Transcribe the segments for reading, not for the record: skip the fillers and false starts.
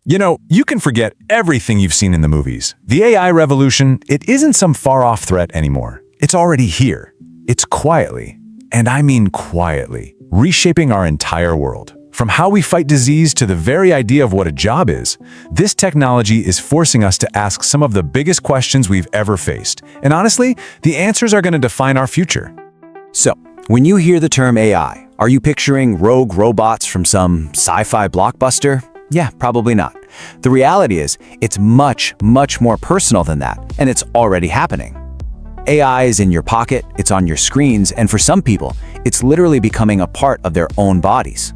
You can forget everything you've seen in the movies. The AI revolution, it isn't some far-off threat anymore. It's already here. It's quietly, and I mean quietly, reshaping our entire world. From how we fight disease to the very idea of what a job is, this technology is forcing us to ask some of the biggest questions we've ever faced. And honestly, the answers are going to define our future. So, when you hear the term AI, are you picturing rogue robots from some sci-fi blockbuster? Yeah, probably not. The reality is, it's much, much more personal than that, and it's already happening. AI is in your pocket, it's on your screens, and for some people, it's literally becoming a part of their own bodies.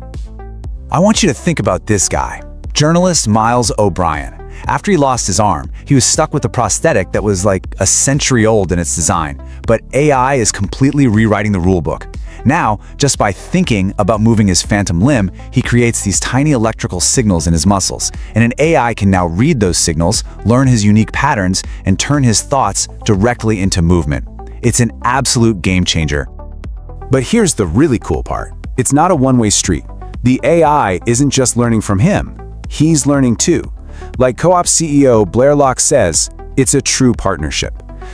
I want you to think about this guy, journalist Miles O'Brien. After he lost his arm, he was stuck with a prosthetic that was like a century old in its design, but AI is completely rewriting the rulebook. Now, just by thinking about moving his phantom limb, he creates these tiny electrical signals in his muscles, and an AI can now read those signals, learn his unique patterns, and turn his thoughts directly into movement. It's an absolute game changer. But here's the really cool part. It's not a one-way street. The AI isn't just learning from him, he's learning too. Like Co-op CEO Blair Locke says, it's a true partnership.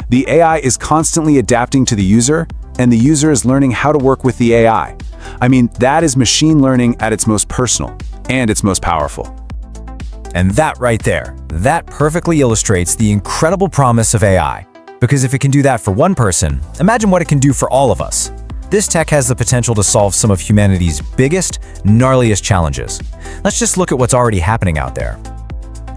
The AI is constantly adapting to the user, and the user is learning how to work with the AI. I mean, that is machine learning at its most personal and its most powerful. And that right there, that perfectly illustrates the incredible promise of AI. Because if it can do that for one person, imagine what it can do for all of us. This tech has the potential to solve some of humanity's biggest, gnarliest challenges. Let's just look at what's already happening out there.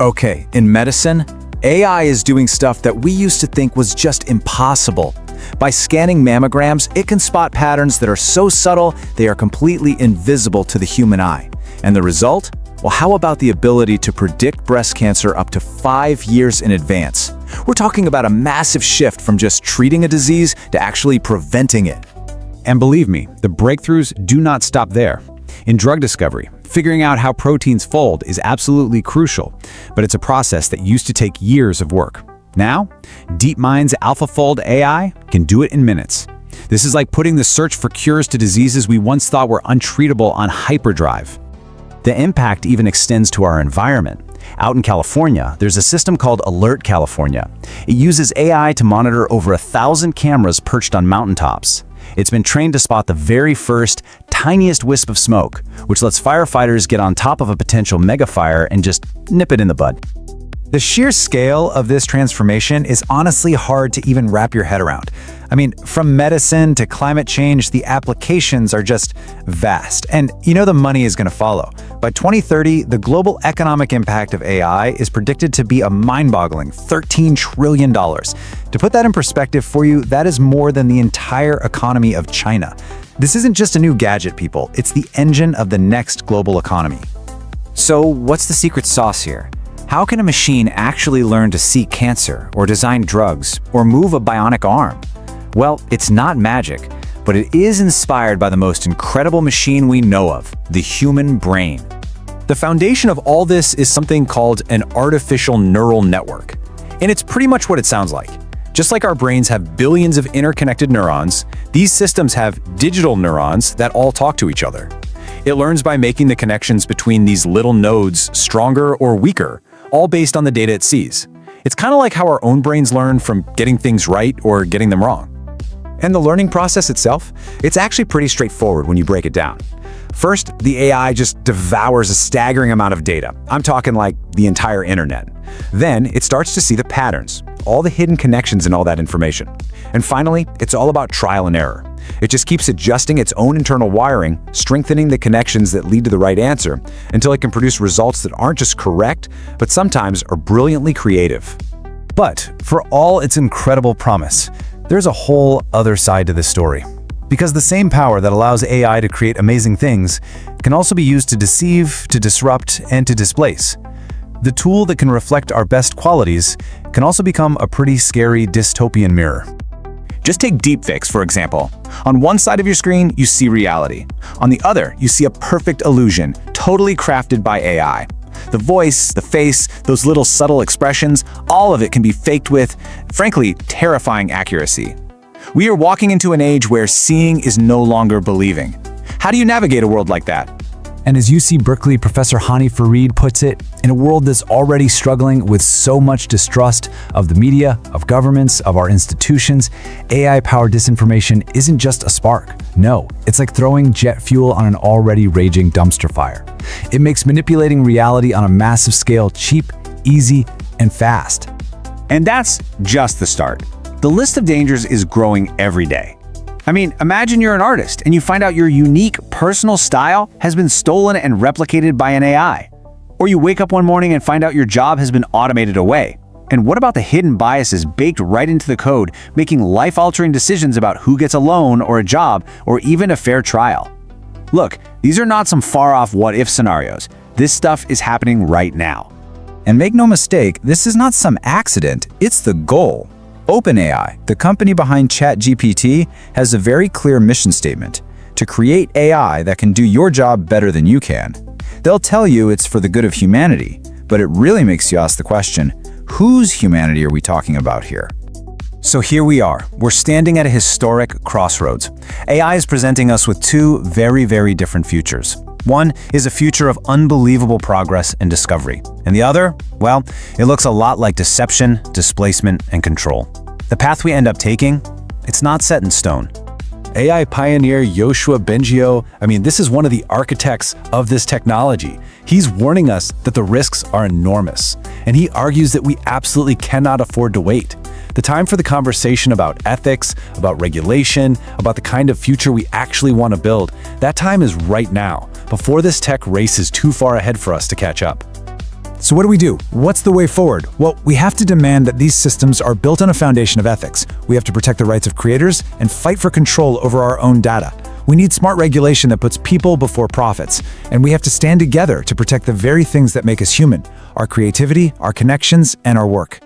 Okay, in medicine, AI is doing stuff that we used to think was just impossible. By scanning mammograms, it can spot patterns that are so subtle they are completely invisible to the human eye. And the result? Well, how about the ability to predict breast cancer up to 5 years in advance? We're talking about a massive shift from just treating a disease to actually preventing it. And believe me, the breakthroughs do not stop there. In drug discovery, figuring out how proteins fold is absolutely crucial, but it's a process that used to take years of work. Now, DeepMind's AlphaFold AI can do it in minutes. This is like putting the search for cures to diseases we once thought were untreatable on hyperdrive. The impact even extends to our environment. Out in California, there's a system called Alert California. It uses AI to monitor over 1,000 cameras perched on mountaintops. It's been trained to spot the very first, tiniest wisp of smoke, which lets firefighters get on top of a potential megafire and just nip it in the bud. The sheer scale of this transformation is honestly hard to even wrap your head around. I mean, from medicine to climate change, the applications are just vast. And the money is going to follow. By 2030, the global economic impact of AI is predicted to be a mind-boggling $13 trillion. To put that in perspective for you, that is more than the entire economy of China. This isn't just a new gadget, people. It's the engine of the next global economy. So, what's the secret sauce here? How can a machine actually learn to see cancer, or design drugs, or move a bionic arm? Well, it's not magic, but it is inspired by the most incredible machine we know of, the human brain. The foundation of all this is something called an artificial neural network. And it's pretty much what it sounds like. Just like our brains have billions of interconnected neurons, these systems have digital neurons that all talk to each other. It learns by making the connections between these little nodes stronger or weaker, all based on the data it sees. It's kind of like how our own brains learn from getting things right or getting them wrong. And the learning process itself, it's actually pretty straightforward when you break it down. First, the AI just devours a staggering amount of data. I'm talking like the entire internet. Then it starts to see the patterns, all the hidden connections in all that information. And finally, it's all about trial and error. It just keeps adjusting its own internal wiring, strengthening the connections that lead to the right answer, until it can produce results that aren't just correct, but sometimes are brilliantly creative. But for all its incredible promise, there's a whole other side to this story. Because the same power that allows AI to create amazing things can also be used to deceive, to disrupt, and to displace. The tool that can reflect our best qualities can also become a pretty scary dystopian mirror. Just take deepfakes, for example. On one side of your screen, you see reality. On the other, you see a perfect illusion, totally crafted by AI. The voice, the face, those little subtle expressions, all of it can be faked with, frankly, terrifying accuracy. We are walking into an age where seeing is no longer believing. How do you navigate a world like that? And as UC Berkeley professor Hani Farid puts it, in a world that's already struggling with so much distrust of the media, of governments, of our institutions, AI-powered disinformation isn't just a spark. No, it's like throwing jet fuel on an already raging dumpster fire. It makes manipulating reality on a massive scale cheap, easy, and fast. And that's just the start. The list of dangers is growing every day. I mean, imagine you're an artist and you find out your unique personal style has been stolen and replicated by an AI. Or you wake up one morning and find out your job has been automated away. And what about the hidden biases baked right into the code, making life-altering decisions about who gets a loan or a job or even a fair trial? Look, these are not some far-off what-if scenarios. This stuff is happening right now. And make no mistake, this is not some accident, it's the goal. OpenAI, the company behind ChatGPT, has a very clear mission statement: to create AI that can do your job better than you can. They'll tell you it's for the good of humanity, but it really makes you ask the question, whose humanity are we talking about here? So here we are. We're standing at a historic crossroads. AI is presenting us with two very, very different futures. One is a future of unbelievable progress and discovery. And the other, well, it looks a lot like deception, displacement, and control. The path we end up taking, it's not set in stone. AI pioneer Yoshua Bengio, this is one of the architects of this technology. He's warning us that the risks are enormous, and he argues that we absolutely cannot afford to wait. The time for the conversation about ethics, about regulation, about the kind of future we actually want to build, that time is right now, before this tech race is too far ahead for us to catch up. So what do we do? What's the way forward? Well, we have to demand that these systems are built on a foundation of ethics. We have to protect the rights of creators and fight for control over our own data. We need smart regulation that puts people before profits. And we have to stand together to protect the very things that make us human: our creativity, our connections, and our work.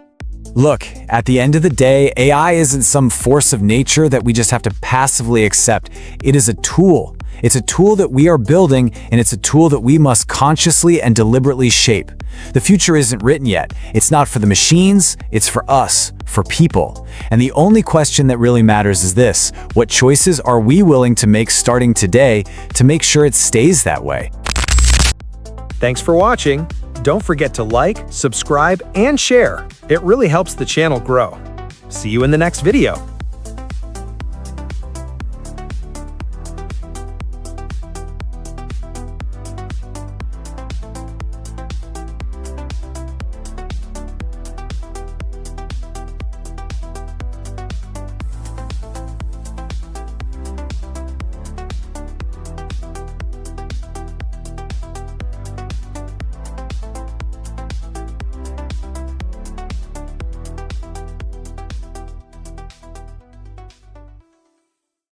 Look, at the end of the day, AI isn't some force of nature that we just have to passively accept. It is a tool. It's a tool that we are building, and it's a tool that we must consciously and deliberately shape. The future isn't written yet. It's not for the machines, it's for us, for people. And the only question that really matters is this: what choices are we willing to make starting today to make sure it stays that way? Thanks for watching. Don't forget to like, subscribe, and share. It really helps the channel grow. See you in the next video.